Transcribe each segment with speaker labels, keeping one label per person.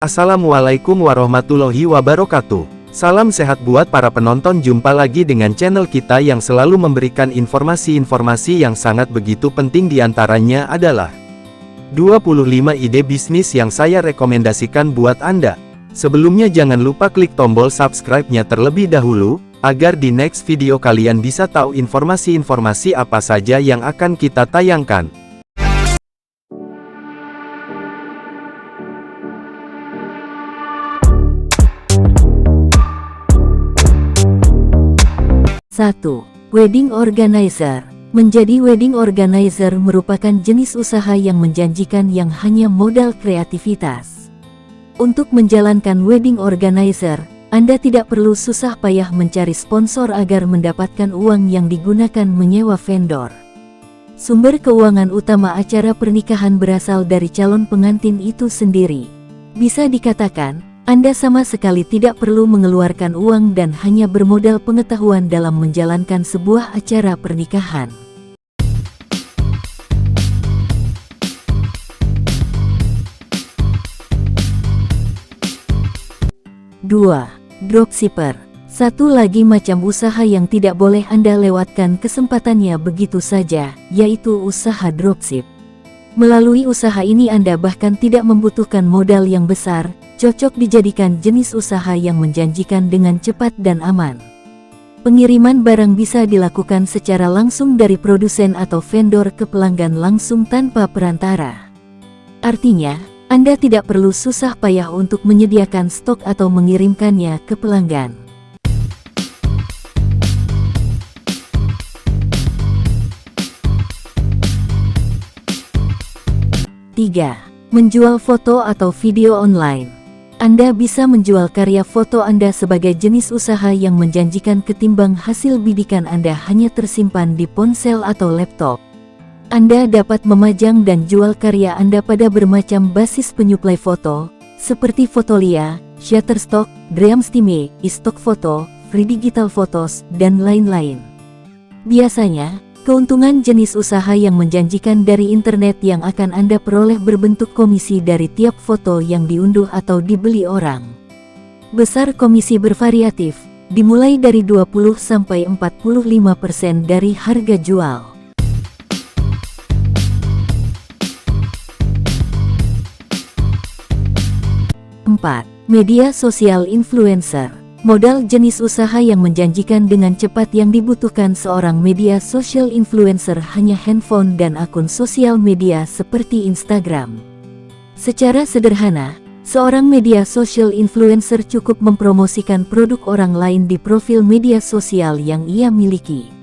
Speaker 1: Assalamualaikum warahmatullahi wabarakatuh. Salam sehat buat para penonton, jumpa lagi dengan channel kita yang selalu memberikan informasi-informasi yang sangat begitu penting. Diantaranya adalah 25 ide bisnis yang saya rekomendasikan buat Anda. Sebelumnya jangan lupa klik tombol subscribe-nya terlebih dahulu, agar di next video kalian bisa tahu informasi-informasi apa saja yang akan kita tayangkan.
Speaker 2: 1. Wedding Organizer. Menjadi wedding organizer merupakan jenis usaha yang menjanjikan yang hanya modal kreativitas. Untuk menjalankan wedding organizer, Anda tidak perlu susah payah mencari sponsor agar mendapatkan uang yang digunakan menyewa vendor. Sumber keuangan utama acara pernikahan berasal dari calon pengantin itu sendiri. Bisa dikatakan, Anda sama sekali tidak perlu mengeluarkan uang dan hanya bermodal pengetahuan dalam menjalankan sebuah acara pernikahan. Dua, dropshipper. Satu lagi macam usaha yang tidak boleh Anda lewatkan kesempatannya begitu saja, yaitu usaha dropship. Melalui usaha ini Anda bahkan tidak membutuhkan modal yang besar, cocok dijadikan jenis usaha yang menjanjikan dengan cepat dan aman. Pengiriman barang bisa dilakukan secara langsung dari produsen atau vendor ke pelanggan langsung tanpa perantara. Artinya, Anda tidak perlu susah payah untuk menyediakan stok atau mengirimkannya ke pelanggan. Tiga, menjual foto atau video online. Anda bisa menjual karya foto Anda sebagai jenis usaha yang menjanjikan ketimbang hasil bidikan Anda hanya tersimpan di ponsel atau laptop. Anda dapat memajang dan jual karya Anda pada bermacam basis penyuplai foto, seperti Fotolia, Shutterstock, Dreamstime, iStock Foto, Free Digital Photos, dan lain-lain. Biasanya, keuntungan jenis usaha yang menjanjikan dari internet yang akan Anda peroleh berbentuk komisi dari tiap foto yang diunduh atau dibeli orang. Besar komisi bervariatif, dimulai dari 20–45% dari harga jual. 4. Media sosial influencer. Modal jenis usaha yang menjanjikan dengan cepat yang dibutuhkan seorang media social influencer hanya handphone dan akun sosial media seperti Instagram. Secara sederhana, seorang media social influencer cukup mempromosikan produk orang lain di profil media sosial yang ia miliki.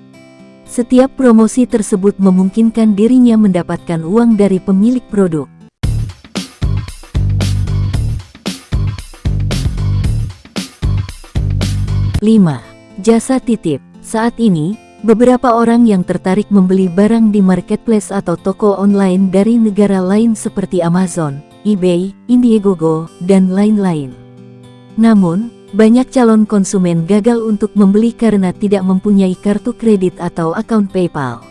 Speaker 2: Setiap promosi tersebut memungkinkan dirinya mendapatkan uang dari pemilik produk. 5. Jasa titip. Saat ini, beberapa orang yang tertarik membeli barang di marketplace atau toko online dari negara lain seperti Amazon, eBay, Indiegogo, dan lain-lain. Namun, banyak calon konsumen gagal untuk membeli karena tidak mempunyai kartu kredit atau akun PayPal.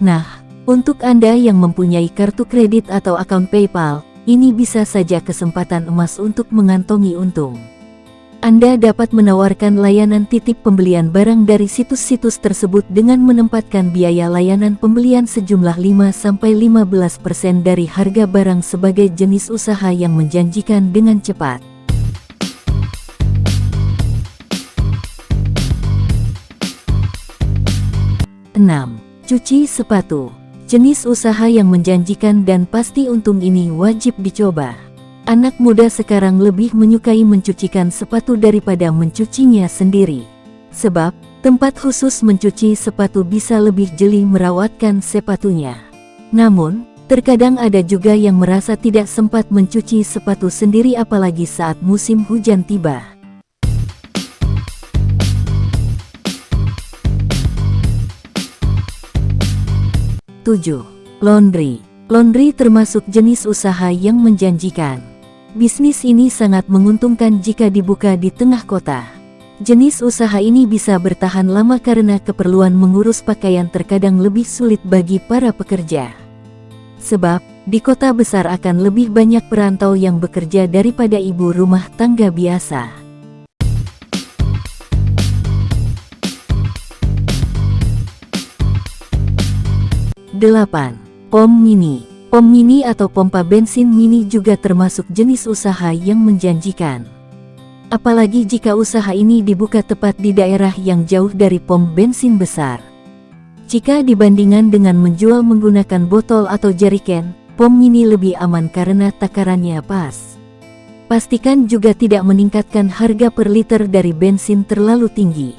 Speaker 2: Nah, untuk Anda yang mempunyai kartu kredit atau akun PayPal, ini bisa saja kesempatan emas untuk mengantongi untung. Anda dapat menawarkan layanan titip pembelian barang dari situs-situs tersebut dengan menempatkan biaya layanan pembelian sejumlah 5–15% dari harga barang sebagai jenis usaha yang menjanjikan dengan cepat. Enam, cuci sepatu. Jenis usaha yang menjanjikan dan pasti untung ini wajib dicoba. Anak muda sekarang lebih menyukai mencucikan sepatu daripada mencucinya sendiri. Sebab, tempat khusus mencuci sepatu bisa lebih jeli merawatkan sepatunya. Namun, terkadang ada juga yang merasa tidak sempat mencuci sepatu sendiri apalagi saat musim hujan tiba. 7. Laundry. Laundry termasuk jenis usaha yang menjanjikan. Bisnis ini sangat menguntungkan jika dibuka di tengah kota. Jenis usaha ini bisa bertahan lama karena keperluan mengurus pakaian terkadang lebih sulit bagi para pekerja. Sebab, Di kota besar akan lebih banyak perantau yang bekerja daripada ibu rumah tangga biasa. 8. Pom mini. Pom mini atau pompa bensin mini juga termasuk jenis usaha yang menjanjikan. Apalagi jika usaha ini dibuka tepat di daerah yang jauh dari pom bensin besar. Jika dibandingkan dengan menjual menggunakan botol atau jerigen, pom mini lebih aman karena takarannya pas. Pastikan juga tidak meningkatkan harga per liter dari bensin terlalu tinggi.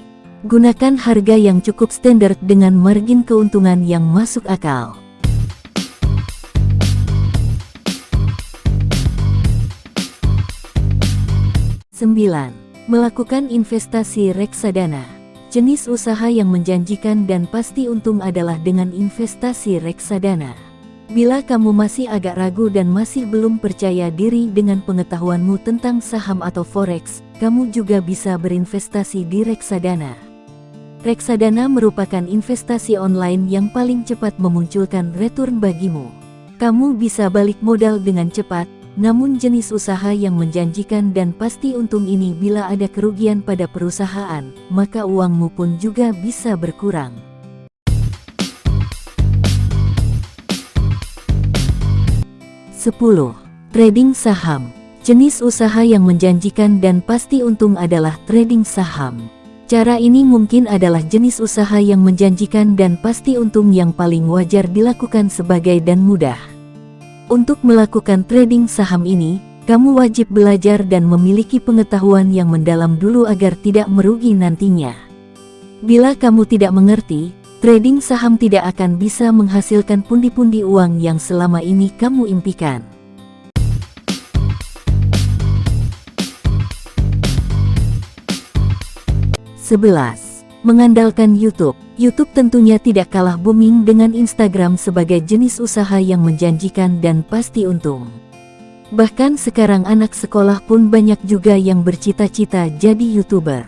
Speaker 2: Gunakan harga yang cukup standar dengan margin keuntungan yang masuk akal. 9. Melakukan investasi reksadana. Jenis usaha yang menjanjikan dan pasti untung adalah dengan investasi reksadana. Bila kamu masih agak ragu dan masih belum percaya diri dengan pengetahuanmu tentang saham atau forex, kamu juga bisa berinvestasi di reksadana. Reksadana merupakan investasi online yang paling cepat memunculkan return bagimu. Kamu bisa balik modal dengan cepat, namun jenis usaha yang menjanjikan dan pasti untung ini bila ada kerugian pada perusahaan, maka uangmu pun juga bisa berkurang. 10. Trading saham. Jenis usaha yang menjanjikan dan pasti untung adalah trading saham. Cara ini mungkin adalah jenis usaha yang menjanjikan dan pasti untung yang paling wajar dilakukan sebagai dan mudah. Untuk melakukan trading saham ini, kamu wajib belajar dan memiliki pengetahuan yang mendalam dulu agar tidak merugi nantinya. Bila kamu tidak mengerti, trading saham tidak akan bisa menghasilkan pundi-pundi uang yang selama ini kamu impikan. 11. Mengandalkan YouTube. YouTube tentunya tidak kalah booming dengan Instagram sebagai jenis usaha yang menjanjikan dan pasti untung. Bahkan sekarang anak sekolah pun banyak juga yang bercita-cita jadi YouTuber.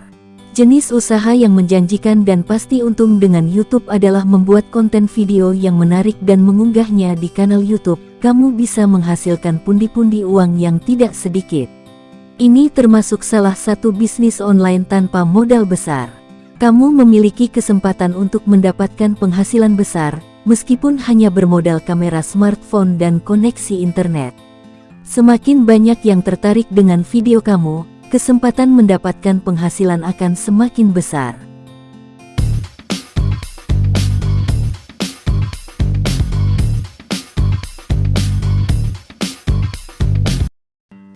Speaker 2: Jenis usaha yang menjanjikan dan pasti untung dengan YouTube adalah membuat konten video yang menarik dan mengunggahnya di kanal YouTube. Kamu bisa menghasilkan pundi-pundi uang yang tidak sedikit. Ini termasuk salah satu bisnis online tanpa modal besar. Kamu memiliki kesempatan untuk mendapatkan penghasilan besar, meskipun hanya bermodal kamera smartphone dan koneksi internet. Semakin banyak yang tertarik dengan video kamu, kesempatan mendapatkan penghasilan akan semakin besar.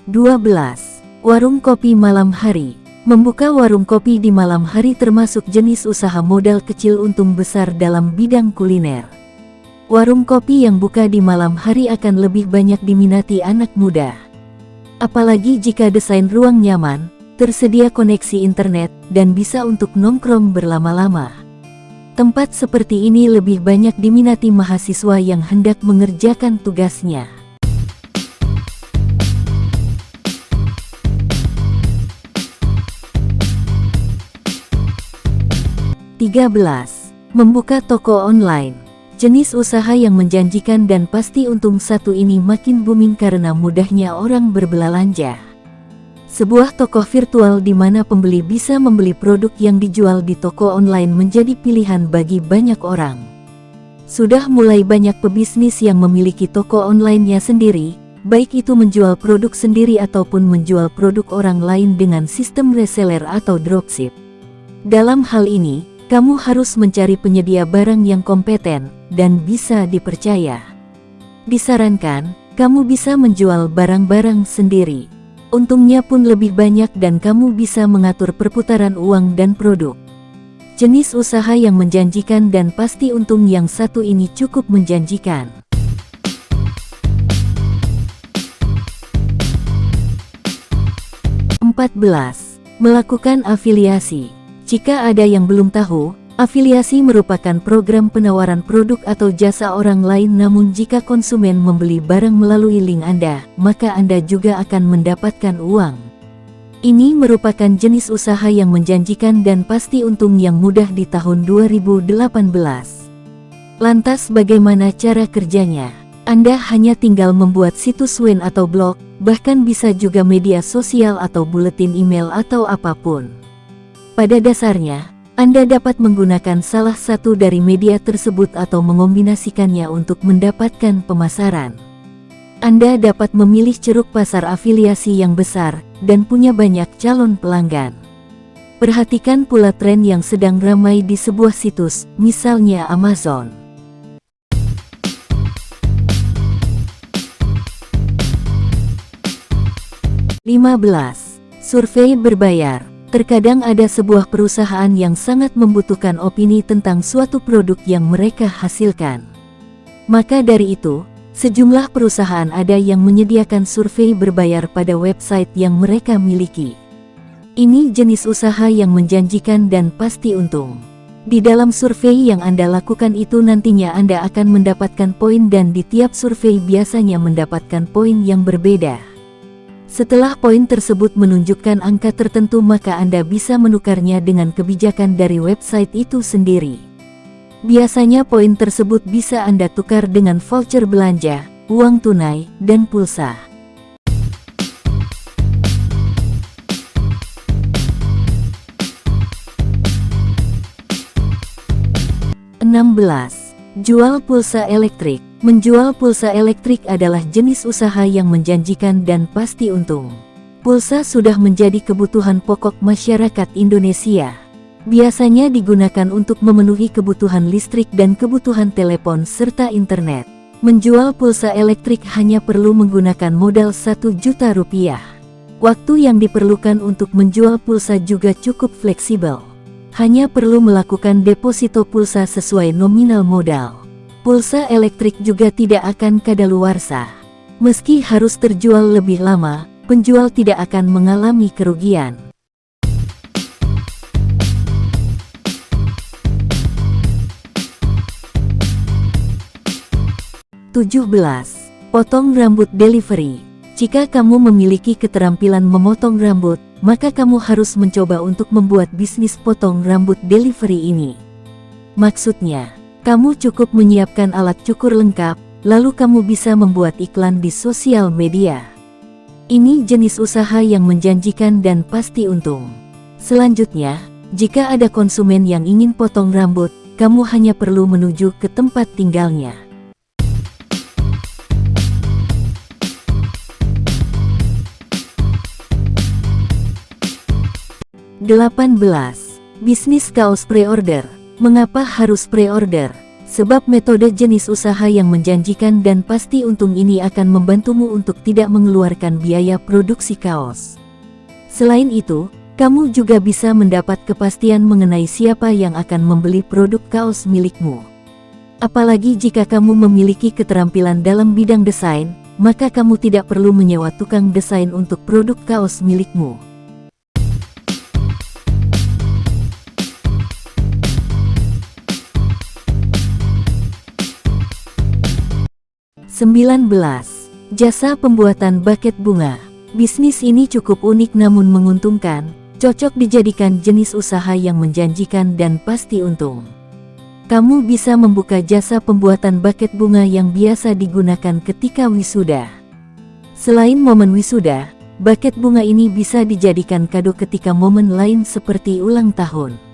Speaker 2: 12. Warung kopi malam hari. Membuka warung kopi di malam hari termasuk jenis usaha modal kecil untung besar dalam bidang kuliner. Warung kopi yang buka di malam hari akan lebih banyak diminati anak muda. Apalagi jika desain ruang nyaman, tersedia koneksi internet, dan bisa untuk nongkrong berlama-lama. Tempat seperti ini lebih banyak diminati mahasiswa yang hendak mengerjakan tugasnya. 13. Membuka toko online. Jenis usaha yang menjanjikan dan pasti untung satu ini makin booming karena mudahnya orang berbelanja. Sebuah toko virtual di mana pembeli bisa membeli produk yang dijual di toko online menjadi pilihan bagi banyak orang. Sudah mulai banyak pebisnis yang memiliki toko online-nya sendiri, baik itu menjual produk sendiri ataupun menjual produk orang lain dengan sistem reseller atau dropship. Dalam hal ini, kamu harus mencari penyedia barang yang kompeten dan bisa dipercaya. Disarankan, kamu bisa menjual barang-barang sendiri. Untungnya pun lebih banyak dan kamu bisa mengatur perputaran uang dan produk. Jenis usaha yang menjanjikan dan pasti untung yang satu ini cukup menjanjikan. 14. Melakukan afiliasi. Jika ada yang belum tahu, afiliasi merupakan program penawaran produk atau jasa orang lain, namun jika konsumen membeli barang melalui link Anda, maka Anda juga akan mendapatkan uang. Ini merupakan jenis usaha yang menjanjikan dan pasti untung yang mudah di tahun 2018. Lantas bagaimana cara kerjanya? Anda hanya tinggal membuat situs web atau blog, bahkan bisa juga media sosial atau buletin email atau apapun. Pada dasarnya, Anda dapat menggunakan salah satu dari media tersebut atau mengombinasikannya untuk mendapatkan pemasaran. Anda dapat memilih ceruk pasar afiliasi yang besar, dan punya banyak calon pelanggan. Perhatikan pula tren yang sedang ramai di sebuah situs, misalnya Amazon. Survei berbayar. Terkadang ada sebuah perusahaan yang sangat membutuhkan opini tentang suatu produk yang mereka hasilkan. Maka dari itu, sejumlah perusahaan ada yang menyediakan survei berbayar pada website yang mereka miliki. Ini jenis usaha yang menjanjikan dan pasti untung. Di dalam survei yang Anda lakukan itu nantinya Anda akan mendapatkan poin dan di tiap survei biasanya mendapatkan poin yang berbeda. Setelah poin tersebut menunjukkan angka tertentu maka Anda bisa menukarnya dengan kebijakan dari website itu sendiri. Biasanya poin tersebut bisa Anda tukar dengan voucher belanja, uang tunai, dan pulsa. Jual pulsa elektrik. Menjual pulsa elektrik adalah jenis usaha yang menjanjikan dan pasti untung. Pulsa sudah menjadi kebutuhan pokok masyarakat Indonesia. Biasanya digunakan untuk memenuhi kebutuhan listrik dan kebutuhan telepon serta internet. Menjual pulsa elektrik hanya perlu menggunakan modal 1 juta rupiah. Waktu yang diperlukan untuk menjual pulsa juga cukup fleksibel. Hanya perlu melakukan deposito pulsa sesuai nominal modal. Pulsa elektrik juga tidak akan kadaluarsa. Meski harus terjual lebih lama, penjual tidak akan mengalami kerugian. Potong rambut delivery. Jika kamu memiliki keterampilan memotong rambut, maka kamu harus mencoba untuk membuat bisnis potong rambut delivery ini. Maksudnya, kamu cukup menyiapkan alat cukur lengkap, lalu kamu bisa membuat iklan di sosial media. Ini jenis usaha yang menjanjikan dan pasti untung. Selanjutnya, jika ada konsumen yang ingin potong rambut, kamu hanya perlu menuju ke tempat tinggalnya. 18. Bisnis kaos pre-order. Mengapa harus pre-order? Sebab metode jenis usaha yang menjanjikan dan pasti untung ini akan membantumu untuk tidak mengeluarkan biaya produksi kaos. Selain itu, kamu juga bisa mendapat kepastian mengenai siapa yang akan membeli produk kaos milikmu. Apalagi jika kamu memiliki keterampilan dalam bidang desain, maka kamu tidak perlu menyewa tukang desain untuk produk kaos milikmu. 19. Jasa pembuatan buket bunga. Bisnis ini cukup unik namun menguntungkan, cocok dijadikan jenis usaha yang menjanjikan dan pasti untung. Kamu bisa membuka jasa pembuatan buket bunga yang biasa digunakan ketika wisuda. Selain momen wisuda, buket bunga ini bisa dijadikan kado ketika momen lain seperti ulang tahun.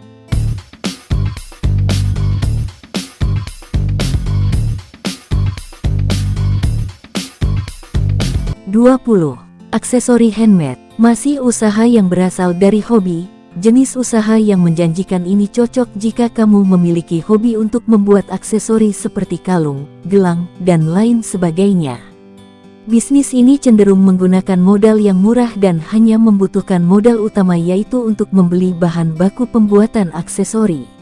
Speaker 2: 20. Aksesori handmade. Masih usaha yang berasal dari hobi. Jenis usaha yang menjanjikan ini cocok jika kamu memiliki hobi untuk membuat aksesori seperti kalung, gelang, dan lain sebagainya. Bisnis ini cenderung menggunakan modal yang murah dan hanya membutuhkan modal utama yaitu untuk membeli bahan baku pembuatan aksesori.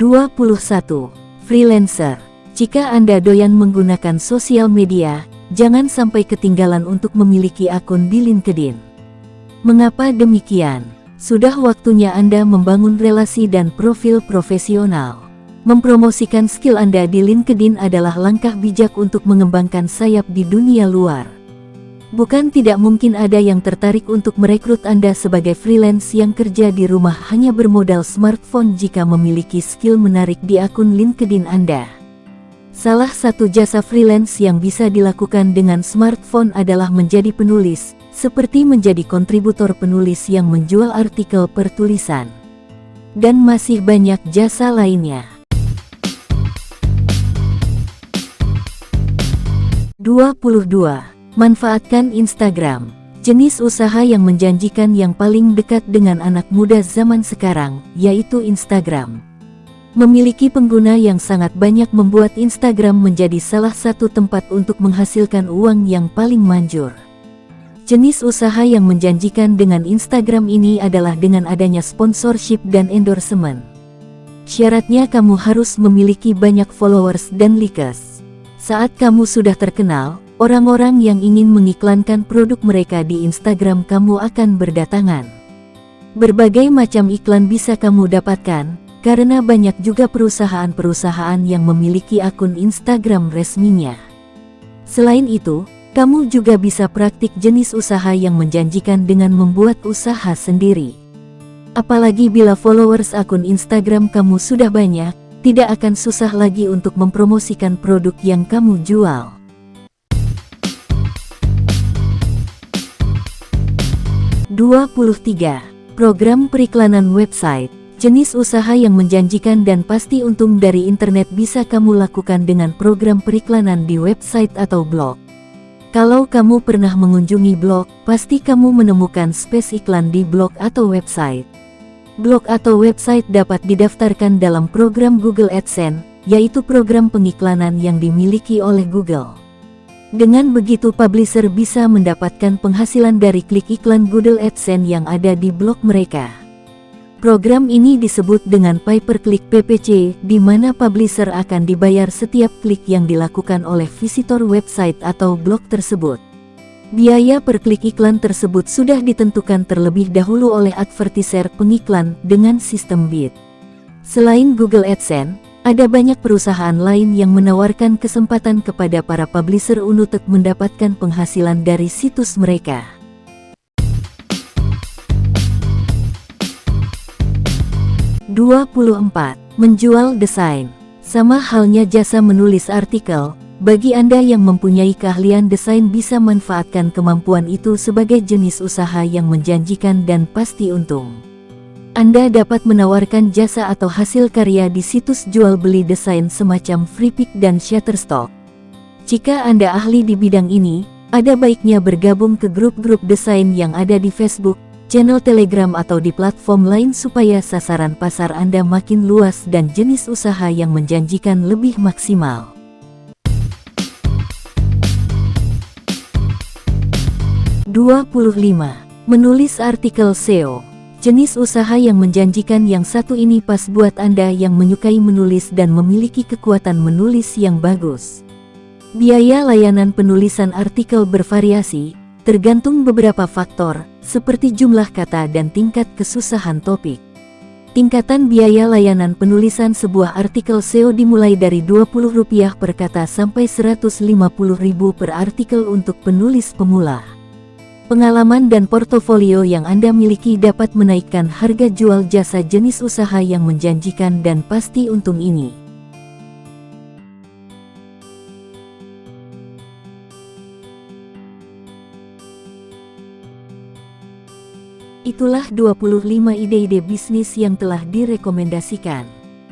Speaker 2: 21. Freelancer. Jika Anda doyan menggunakan sosial media, jangan sampai ketinggalan untuk memiliki akun di LinkedIn. Mengapa demikian? Sudah waktunya Anda membangun relasi dan profil profesional. Mempromosikan skill Anda di LinkedIn adalah langkah bijak untuk mengembangkan sayap di dunia luar. Bukan tidak mungkin ada yang tertarik untuk merekrut Anda sebagai freelance yang kerja di rumah hanya bermodal smartphone jika memiliki skill menarik di akun LinkedIn Anda. Salah satu jasa freelance yang bisa dilakukan dengan smartphone adalah menjadi penulis, seperti menjadi kontributor penulis yang menjual artikel per tulisan. Dan masih banyak jasa lainnya. 22. Manfaatkan Instagram. Jenis usaha yang menjanjikan yang paling dekat dengan anak muda zaman sekarang, yaitu Instagram. Memiliki pengguna yang sangat banyak membuat Instagram menjadi salah satu tempat untuk menghasilkan uang yang paling manjur. Jenis usaha yang menjanjikan dengan Instagram ini adalah dengan adanya sponsorship dan endorsement. Syaratnya kamu harus memiliki banyak followers dan likes. Saat kamu sudah terkenal, orang-orang yang ingin mengiklankan produk mereka di Instagram kamu akan berdatangan. Berbagai macam iklan bisa kamu dapatkan, karena banyak juga perusahaan-perusahaan yang memiliki akun Instagram resminya. Selain itu, kamu juga bisa praktik jenis usaha yang menjanjikan dengan membuat usaha sendiri. Apalagi bila followers akun Instagram kamu sudah banyak, tidak akan susah lagi untuk mempromosikan produk yang kamu jual. 23. Program periklanan website. Jenis usaha yang menjanjikan dan pasti untung dari internet bisa kamu lakukan dengan program periklanan di website atau blog. Kalau kamu pernah mengunjungi blog, pasti kamu menemukan space iklan di blog atau website. Blog atau website dapat didaftarkan dalam program Google AdSense, yaitu program pengiklanan yang dimiliki oleh Google. Dengan begitu publisher bisa mendapatkan penghasilan dari klik iklan Google AdSense yang ada di blog mereka. Program ini disebut dengan pay-per-click PPC, di mana publisher akan dibayar setiap klik yang dilakukan oleh visitor website atau blog tersebut. Biaya per klik iklan tersebut sudah ditentukan terlebih dahulu oleh advertiser pengiklan dengan sistem bid. Selain Google AdSense, ada banyak perusahaan lain yang menawarkan kesempatan kepada para publisher untuk mendapatkan penghasilan dari situs mereka. Menjual desain. Sama halnya jasa menulis artikel, bagi Anda yang mempunyai keahlian desain bisa manfaatkan kemampuan itu sebagai jenis usaha yang menjanjikan dan pasti untung. Anda dapat menawarkan jasa atau hasil karya di situs jual beli desain semacam Freepik dan Shutterstock. Jika Anda ahli di bidang ini, ada baiknya bergabung ke grup-grup desain yang ada di Facebook, channel Telegram atau di platform lain supaya sasaran pasar Anda makin luas dan jenis usaha yang menjanjikan lebih maksimal. 25. Menulis artikel SEO. Jenis usaha yang menjanjikan yang satu ini pas buat Anda yang menyukai menulis dan memiliki kekuatan menulis yang bagus. Biaya layanan penulisan artikel bervariasi, tergantung beberapa faktor, seperti jumlah kata dan tingkat kesusahan topik. Tingkatan biaya layanan penulisan sebuah artikel SEO dimulai dari Rp20 per kata sampai Rp150.000 per artikel untuk penulis pemula. Pengalaman dan portofolio yang Anda miliki dapat menaikkan harga jual jasa jenis usaha yang menjanjikan dan pasti untung ini. Itulah 25 ide-ide bisnis yang telah direkomendasikan.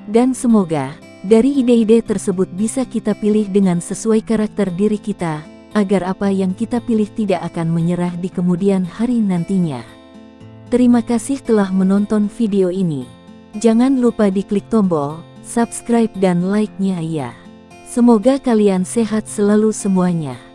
Speaker 2: Dan semoga, dari ide-ide tersebut bisa kita pilih dengan sesuai karakter diri kita, agar apa yang kita pilih tidak akan menyerah di kemudian hari nantinya. Terima kasih telah menonton video ini. Jangan lupa diklik tombol subscribe dan like-nya ya. Semoga kalian sehat selalu semuanya.